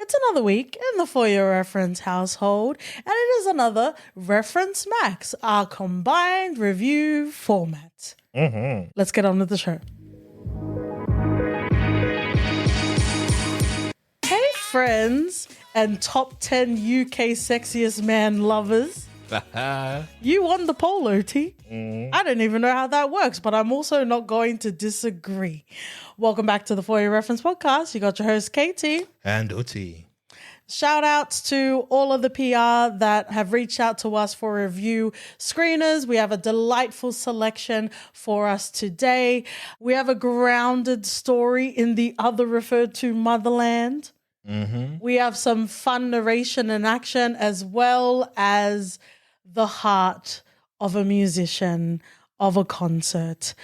It's another week in the For Your Reference household, and it is another Reference Max, our combined review format. Let's get on with the show. Hey, friends and top 10 UK sexiest man lovers. You won the poll, OT. I don't even know how that works, but I'm also not going to disagree. Welcome back to the For Your Reference podcast. You got your host, Katie. And OT. Shout outs to all of the PR that have reached out to us for review screeners. We have a delightful selection for us today. We have a grounded story in the other referred to motherland. We have some fun narration and action, as well as the heart of a musician, of a concert.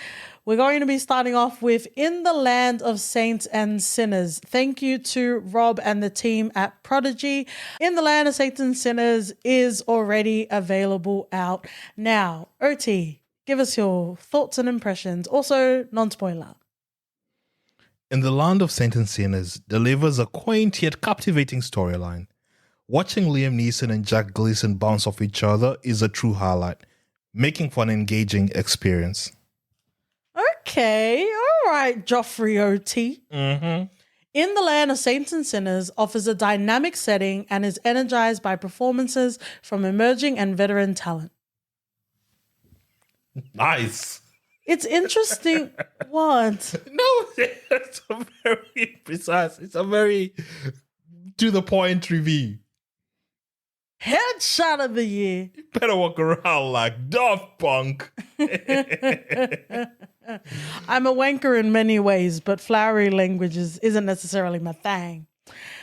We're going to be starting off with In the Land of Saints and Sinners. Thank you to Rob and the team at Prodigy. In the Land of Saints and Sinners is already available out now. OT, give us your thoughts and impressions. Also, non-spoiler. In the Land of Saints and Sinners delivers a quaint yet captivating storyline. Watching Liam Neeson and Jack Gleeson bounce off each other is a true highlight, making for an engaging experience. Okay, all right, Joffrey OT. In the Land of Saints and Sinners offers a dynamic setting and is energized by performances from emerging and veteran talent. Nice. It's interesting. What? No, it's a very precise, it's a very to the point review. Headshot of the year. You better walk around like Daft Punk. I'm a wanker in many ways, but flowery languages isn't necessarily my thing.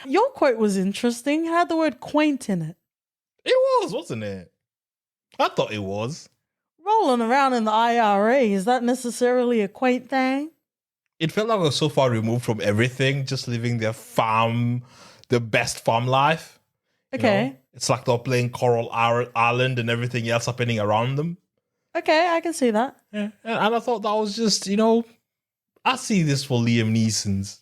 Your quote was interesting. It had the word quaint in it. It was, wasn't it? I thought it was. Rolling around in the IRA, is that necessarily a quaint thing? It felt like we were so far removed from everything, just living their best farm life. Okay. You know? It's like they're playing Coral Island and everything else happening around them. Okay, I can see that. Yeah. And I thought that was just, I see this for Liam Neeson's.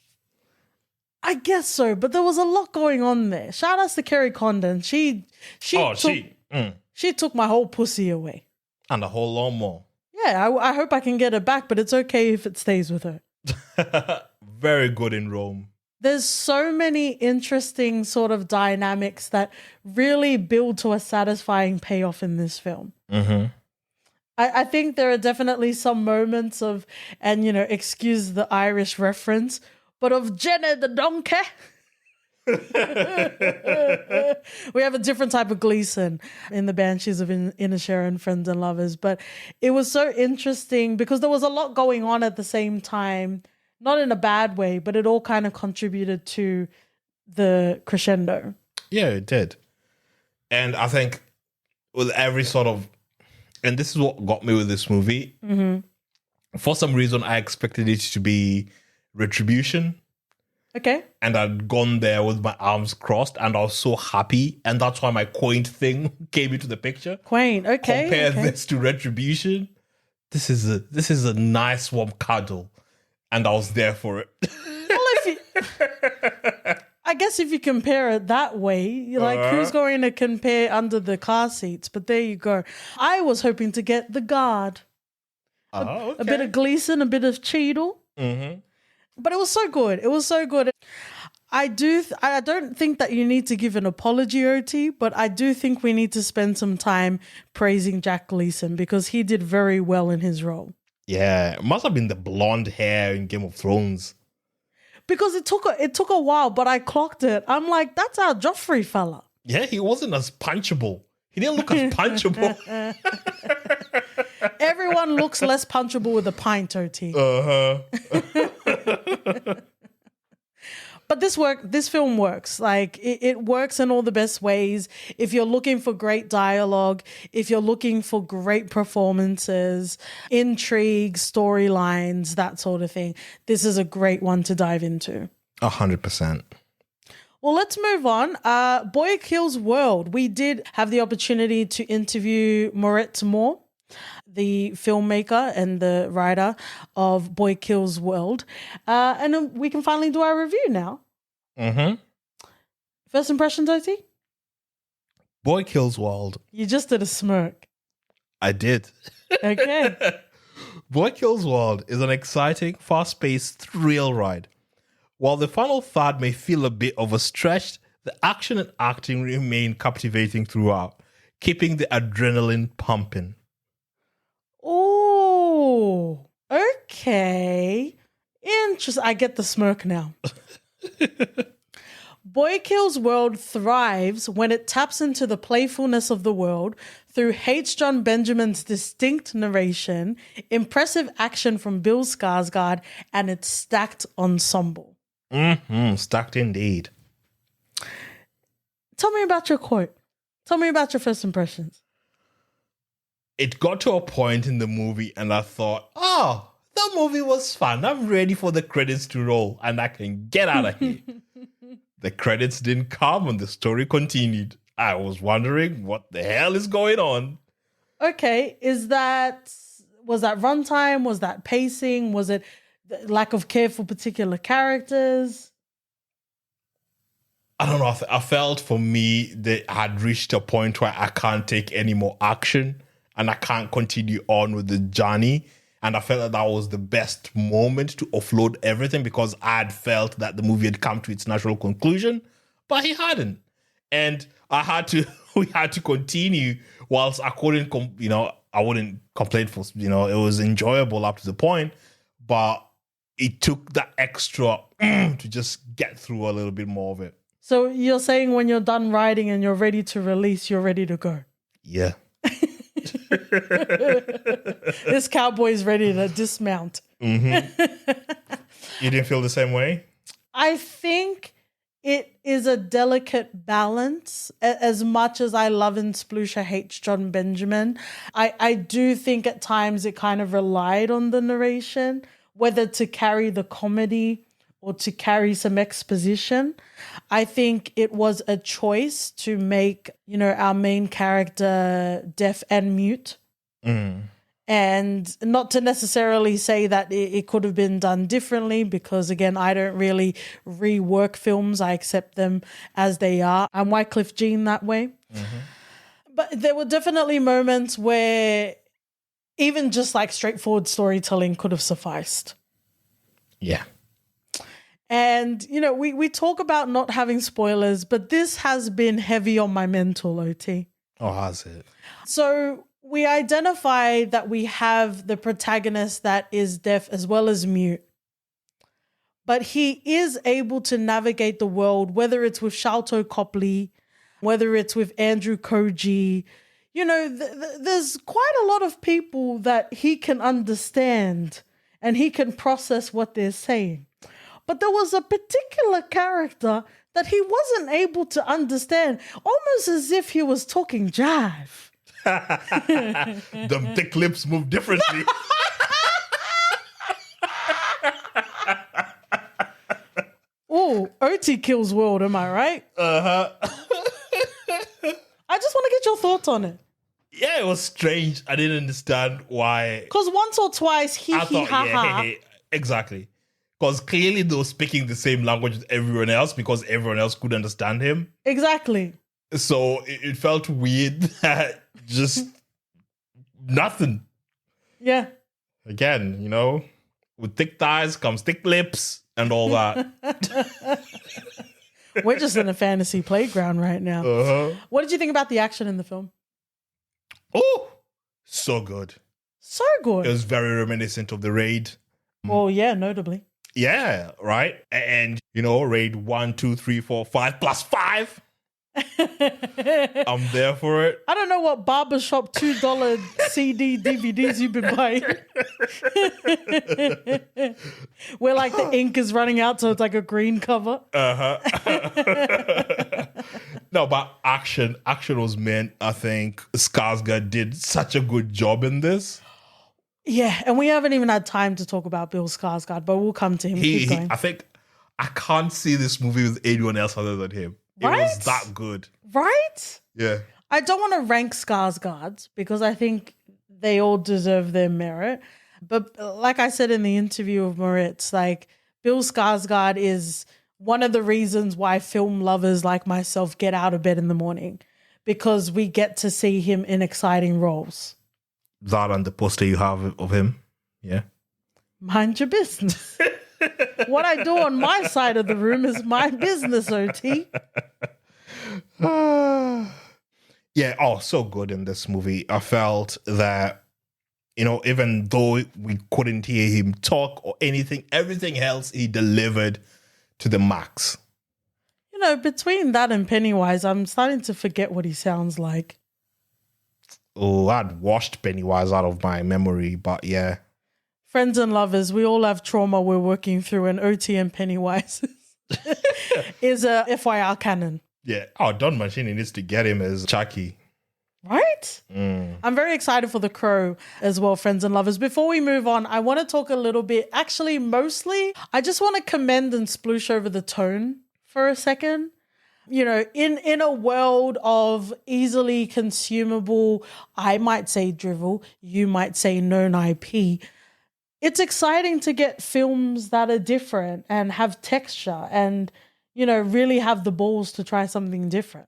I guess so, but there was a lot going on there. Shout outs to Kerry Condon. She took my whole pussy away. And a whole lot more. Yeah, I hope I can get it back, but it's okay if it stays with her. Very good in Rome. There's so many interesting sort of dynamics that really build to a satisfying payoff in this film. I think there are definitely some moments of, and excuse the Irish reference, but of Jenny the donkey. We have a different type of Gleeson in the Banshees of Inisherin, Friends and Lovers, but it was so interesting because there was a lot going on at the same time, not in a bad way, but it all kind of contributed to the crescendo. Yeah, it did. And I think with every sort of, and this is what got me with this movie, for some reason I expected it to be retribution. Okay. And I'd gone there with my arms crossed and I was so happy. And that's why my quaint thing came into the picture. Quaint, okay. Compare this to retribution. This is a nice warm cuddle. And I was there for it. Well, I guess if you compare it that way, you're like, who's going to compare under the car seats? But there you go. I was hoping to get the guard. Okay. A bit of Gleeson, a bit of Cheadle. But it was so good. It was so good. I don't think that you need to give an apology, OT, but I do think we need to spend some time praising Jack Gleeson because he did very well in his role. Yeah, it must have been the blonde hair in Game of Thrones. Because it took a while, but I clocked it. I'm like, that's our Joffrey fella. Yeah, he wasn't as punchable. He didn't look as punchable. Everyone looks less punchable with a pint, OT. But this film works. Like it works in all the best ways. If you're looking for great dialogue, if you're looking for great performances, intrigue, storylines, that sort of thing, this is a great one to dive into. 100%. Well, let's move on. Boy Kills World. We did have the opportunity to interview Moritz Moore, the filmmaker and the writer of Boy Kills World. And we can finally do our review now. First impressions, OT? Boy Kills World. You just did a smirk. I did. Okay. Boy Kills World is an exciting, fast-paced thrill ride. While the final third may feel a bit of a stretch, the action and acting remain captivating throughout, keeping the adrenaline pumping. Oh, okay. Interesting. I get the smirk now. Boy Kills World thrives when it taps into the playfulness of the world through H. John Benjamin's distinct narration, impressive action from Bill Skarsgård, and its stacked ensemble. Stacked indeed. Tell me about your quote. Tell me about your first impressions. It got to a point in the movie and I thought, oh, the movie was fun. I'm ready for the credits to roll and I can get out of here. The credits didn't come and the story continued. I was wondering what the hell is going on. Okay, was that runtime? Was that pacing? Was it lack of care for particular characters? I don't know. I felt for me they had reached a point where I can't take any more action and I can't continue on with the journey. And I felt that was the best moment to offload everything because I had felt that the movie had come to its natural conclusion, but he hadn't. And we had to continue whilst I couldn't, I wouldn't complain for, it was enjoyable up to the point, but it took that extra to just get through a little bit more of it. So you're saying when you're done writing and you're ready to release, you're ready to go? Yeah. This cowboy's ready to dismount. Mm-hmm. You didn't feel the same way? I think it is a delicate balance. As much as I love and sploosh, I hate John Benjamin. I do think at times it kind of relied on the narration, whether to carry the comedy or to carry some exposition. I think it was a choice to make, our main character deaf and mute. And not to necessarily say that it could have been done differently because, again, I don't really rework films. I accept them as they are. I'm Wycliffe Jean that way. Mm-hmm. But there were definitely moments where even just like straightforward storytelling could have sufficed. Yeah. And, we talk about not having spoilers, but this has been heavy on my mental, OT. Oh, has it? So we identify that we have the protagonist that is deaf as well as mute. But he is able to navigate the world, whether it's with Sharlto Copley, whether it's with Andrew Koji. There's quite a lot of people that he can understand and he can process what they're saying. But there was a particular character that he wasn't able to understand, almost as if he was talking jive. Them thick lips move differently. Oh, OT kills world, am I right? Uh-huh. I just want to get your thoughts on it. Yeah, it was strange. I didn't understand why. Because once or twice, I thought, exactly. Because clearly they were speaking the same language as everyone else because everyone else could understand him. Exactly. So it felt weird that just nothing. Yeah. Again, with thick thighs comes thick lips and all that. We're just in a fantasy playground right now. Uh-huh. What did you think about the action in the film? Oh, so good. So good. It was very reminiscent of the Raid. Oh, yeah, notably. Yeah, right? And, Raid 1, 2, 3, 4, 5 plus 5. I'm there for it. I don't know what barbershop $2 CD DVDs you've been buying. Where like the ink is running out, so it's like a green cover. No, but action was meant. I think Skarsgård did such a good job in this. Yeah, and we haven't even had time to talk about Bill Skarsgård, but we'll come to him. I think I can't see this movie with anyone else other than him. Right? It was that good. Right? Yeah. I don't want to rank Skarsgårds because I think they all deserve their merit. But like I said in the interview of Moritz, like Bill Skarsgård is one of the reasons why film lovers like myself get out of bed in the morning, because we get to see him in exciting roles. That and the poster you have of him. Yeah. Mind your business. What I do on my side of the room is my business, OT. Yeah, so good in this movie. I felt that, even though we couldn't hear him talk or anything, everything else he delivered to the max. Between that and Pennywise, I'm starting to forget what he sounds like. Oh, I'd washed Pennywise out of my memory, but yeah. Friends and lovers, we all have trauma we're working through, and OT and Pennywise is a FYR canon. Yeah. Don Mancini needs to get him as Chucky. Right? I'm very excited for The Crow as well, friends and lovers. Before we move on, I want to talk a little bit, actually mostly, I just want to commend and sploosh over the tone for a second. In a world of easily consumable, I might say drivel, you might say known IP, it's exciting to get films that are different and have texture and, really have the balls to try something different.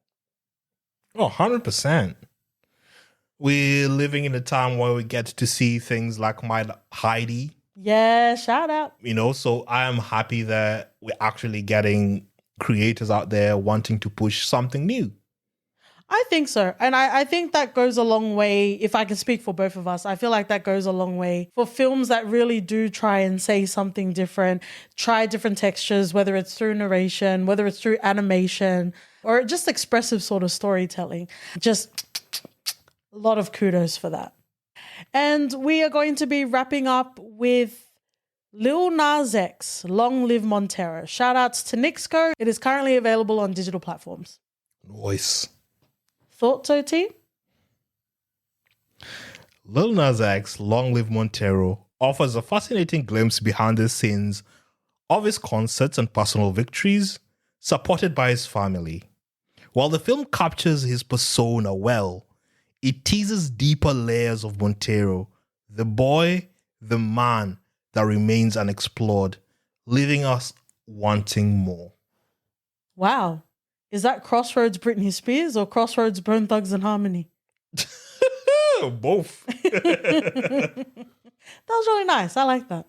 100%. We're living in a time where we get to see things like My Heidi. Yeah, shout out. So I am happy that we're actually getting creators out there wanting to push something new. I think so. And I think that goes a long way. If I can speak for both of us, I feel like that goes a long way for films that really do try and say something different, try different textures, whether it's through narration, whether it's through animation, or just expressive sort of storytelling. Just a lot of kudos for that. And we are going to be wrapping up with Lil Nas X, Long Live Montero. Shout outs to Nixco. It is currently available on digital platforms. Nice. Thoughts, OT? Lil Nas X, Long Live Montero, offers a fascinating glimpse behind the scenes of his concerts and personal victories, supported by his family. While the film captures his persona well, it teases deeper layers of Montero, the boy, the man that remains unexplored, leaving us wanting more. Wow. Is that Crossroads Britney Spears or Crossroads Bone Thugs and Harmony? Both. That was really nice. I like that.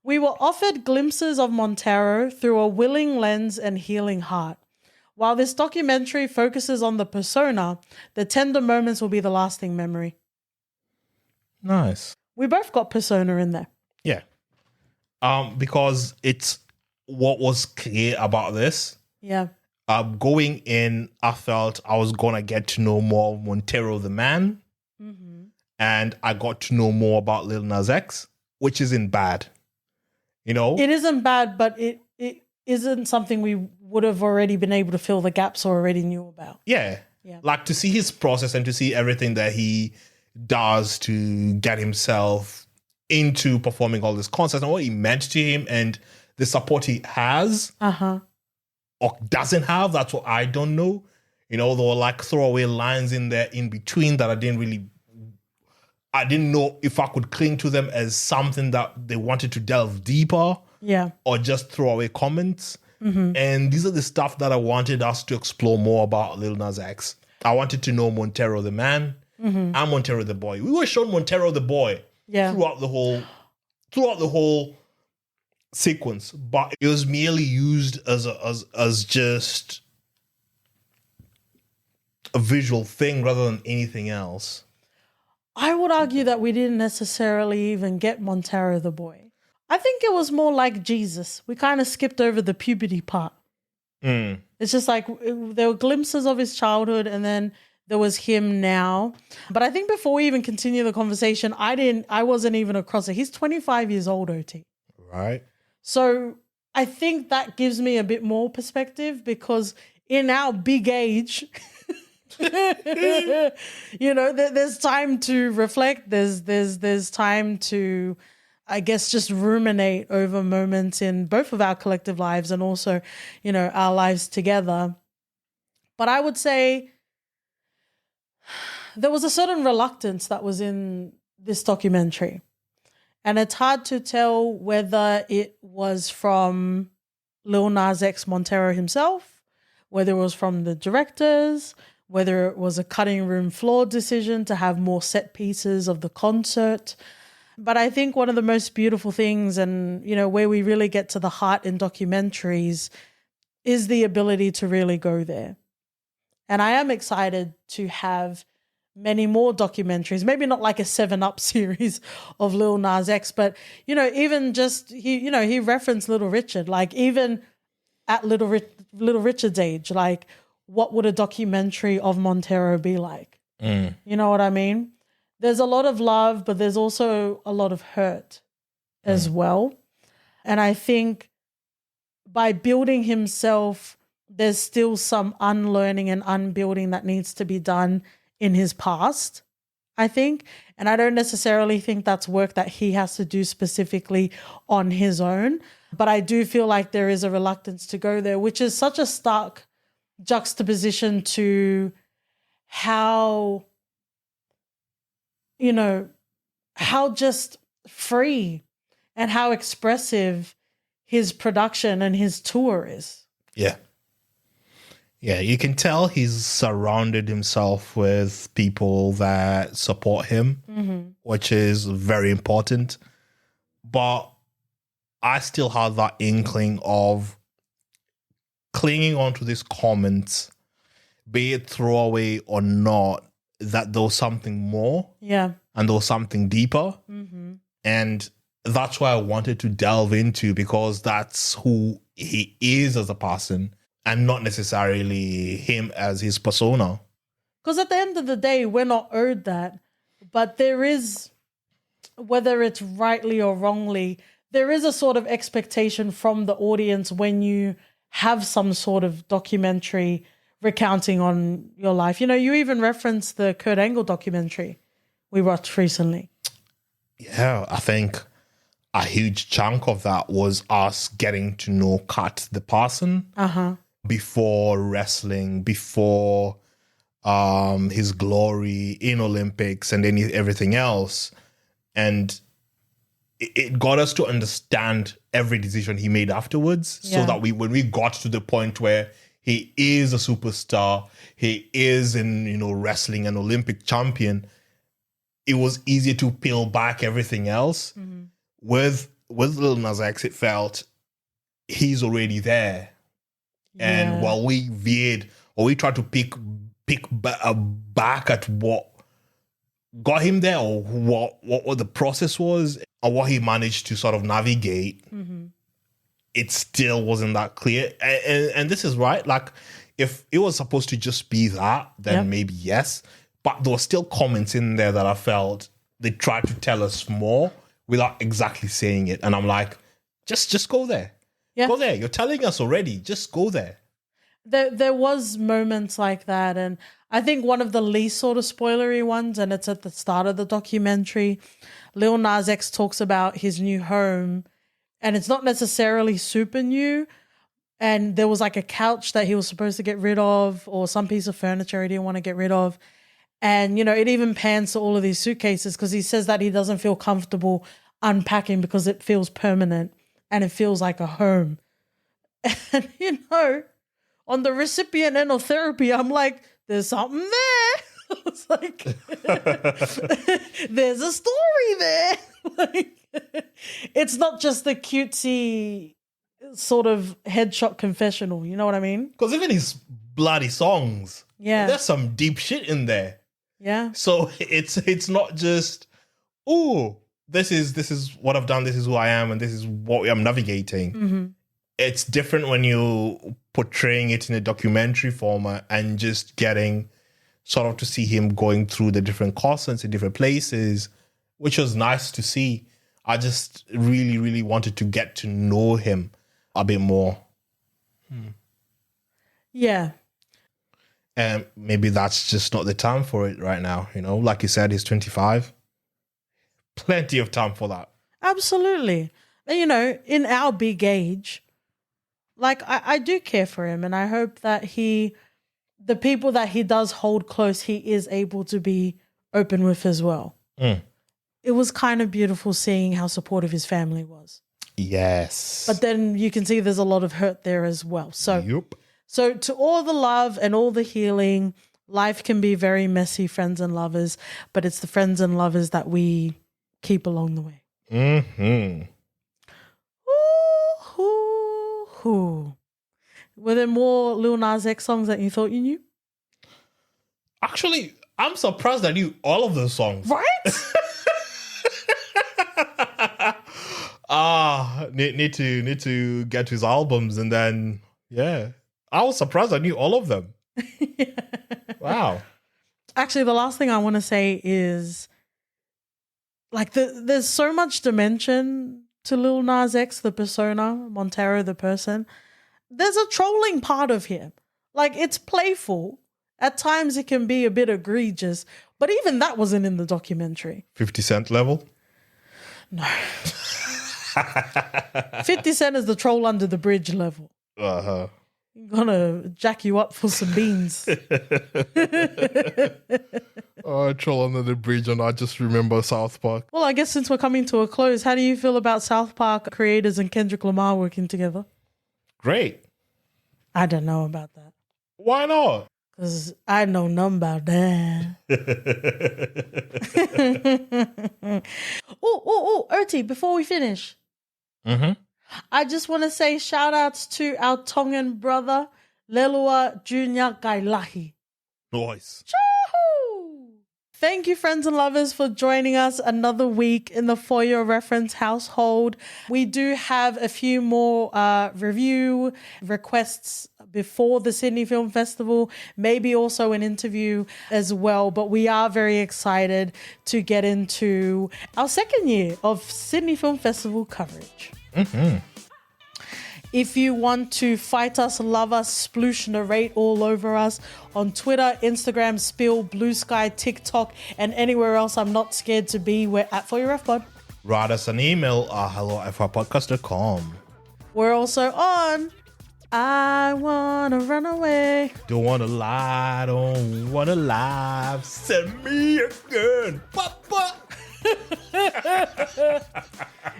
We were offered glimpses of Montero through a willing lens and healing heart. While this documentary focuses on the persona, the tender moments will be the lasting memory. Nice. We both got persona in there. Yeah. Because it's what was clear about this. Yeah. Going in, I felt I was going to get to know more of Montero the man. Mm-hmm. And I got to know more about Lil Nas X, which isn't bad. It isn't bad, but it isn't something we would have already been able to fill the gaps or already knew about. Yeah. Like to see his process and to see everything that he does to get himself into performing all this concerts and what he meant to him and the support he has or doesn't have. That's what I don't know. There were like throwaway lines in there in between that I didn't know if I could cling to them as something that they wanted to delve deeper. Yeah. Or just throw away comments. Mm-hmm. And these are the stuff that I wanted us to explore more about Lil Nas X. I wanted to know Montero the man and Montero the boy. We were shown Montero the boy throughout the whole sequence, but it was merely used as just a visual thing rather than anything else. I would argue that we didn't necessarily even get Montero the boy. I think it was more like Jesus. We kind of skipped over the puberty part. It's just like there were glimpses of his childhood and then there was him now. But I think before we even continue the conversation, I wasn't even across it. He's 25 years old, OT. Right. So I think that gives me a bit more perspective because in our big age, there's time to reflect. There's time to, I guess, just ruminate over moments in both of our collective lives and also, our lives together. But I would say there was a certain reluctance that was in this documentary. And it's hard to tell whether it was from Lil Nas X Montero himself, whether it was from the directors, whether it was a cutting room floor decision to have more set pieces of the concert. But I think one of the most beautiful things, and, you know, where we really get to the heart in documentaries, is the ability to really go there. And I am excited to have many more documentaries, maybe not like a 7-Up series of Lil Nas X, but, you know, even just, he referenced Little Richard, like even at Little Richard's age, like what would a documentary of Montero be like? You know what I mean? There's a lot of love, but there's also a lot of hurt as well. And I think by building himself, there's still some unlearning and unbuilding that needs to be done in his past, I think. And I don't necessarily think that's work that he has to do specifically on his own. But I do feel like there is a reluctance to go there, which is such a stark juxtaposition to how, you know, how just free and how expressive his production and his tour is. Yeah. Yeah, you can tell he's surrounded himself with people that support him, which is very important. But I still have that inkling of clinging onto these comments, be it throwaway or not, that there was something more. Yeah. And there was something deeper. And that's why I wanted to delve into, because that's who he is as a person and not necessarily him as his persona. Because at the end of the day, we're not owed that. But there is, whether it's rightly or wrongly, there is a sort of expectation from the audience when you have some sort of documentary recounting on your life. You know, you even referenced the Kurt Angle documentary we watched recently. Yeah, I think a huge chunk of that was us getting to know Kurt the person before wrestling, before his glory in Olympics and everything else. And it got us to understand every decision he made afterwards, so that when we got to the point where he is a superstar, he is in, you know, wrestling an Olympic champion, it was easier to peel back everything else. With Lil Nas X, it felt he's already there. And while we veered, or we tried to pick back at what got him there, or what the process was, or what he managed to sort of navigate, it still wasn't that clear. And this is right. Like, if it was supposed to just be that, then maybe yes. But there were still comments in there that I felt they tried to tell us more without exactly saying it. And I'm like, just go there. Yeah. Go there. You're telling us already. Just go there. There was moments like that. And I think one of the least sort of spoilery ones, and it's at the start of the documentary, Lil Nas X talks about his new home. And it's not necessarily super new. And there was like a couch that he was supposed to get rid of, or some piece of furniture he didn't want to get rid of. And, you know, it even pans to all of these suitcases, because he says that he doesn't feel comfortable unpacking because it feels permanent and it feels like a home. And, you know, on the recipient end of therapy, I'm like, there's something there. It's like, there's a story there. Like, it's not just the cutesy sort of headshot confessional. You know what I mean? Because even his bloody songs, there's some deep shit in there. Yeah. So it's not just, oh, this is what I've done, this is who I am, and this is what I'm navigating. It's different when you portraying it in a documentary format and just getting sort of to see him going through the different concerts in different places, which was nice to see. I just really, really wanted to get to know him a bit more. Yeah. And maybe that's just not the time for it right now. You know, like you said, he's 25. Plenty of time for that. Absolutely. And, you know, in our big age, like, I do care for him, and I hope that the people that he does hold close, he is able to be open with as well. It was kind of beautiful seeing how supportive his family was. Yes. But then you can see there's a lot of hurt there as well. So, Yup. so to all the love and all the healing, life can be very messy, friends and lovers, but it's the friends and lovers that we keep along the way. Mm-hmm. Ooh. Were there more Lil Nas X songs that you thought you knew? Actually, I'm surprised I knew all of those songs. Right? Need to get his albums, and then I was surprised I knew all of them. Wow. Actually, the last thing I want to say is, like, there's so much dimension to Lil Nas X, the persona, Montero, the person. There's a trolling part of him. Like, it's playful. At times it can be a bit egregious, but even that wasn't in the documentary. 50 Cent level? No. 50 Cent is the troll under the bridge level. Uh-huh. Gonna jack you up for some beans. Oh, troll under the bridge, and I just remember South Park. Well, I guess since we're coming to a close, how do you feel about South Park creators and Kendrick Lamar working together? Great. I don't know about that. Why not? Because I know nothing about that. Ertie, before we finish, I just want to say shout outs to our Tongan brother, Lelua Junior Kailahi. Nice. Choo! Thank you, friends and lovers, for joining us another week in the For Your Reference household. We do have a few more review requests before the Sydney Film Festival, maybe also an interview as well. But we are very excited to get into our second year of Sydney Film Festival coverage. If you want to fight us, love us, sploosh, narrate all over us on Twitter, Instagram, Spill, Blue Sky, TikTok, and anywhere else I'm not scared to be, we're at For Your Ref Pod. Write us an email, hello@firepodcast.com. We're also on I Wanna Run Away. Don't wanna lie, don't wanna lie. Send me a gun. What?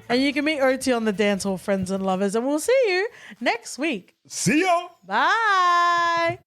And you can meet Oti on the dance hall, friends and lovers. And we'll see you next week. See ya. Bye.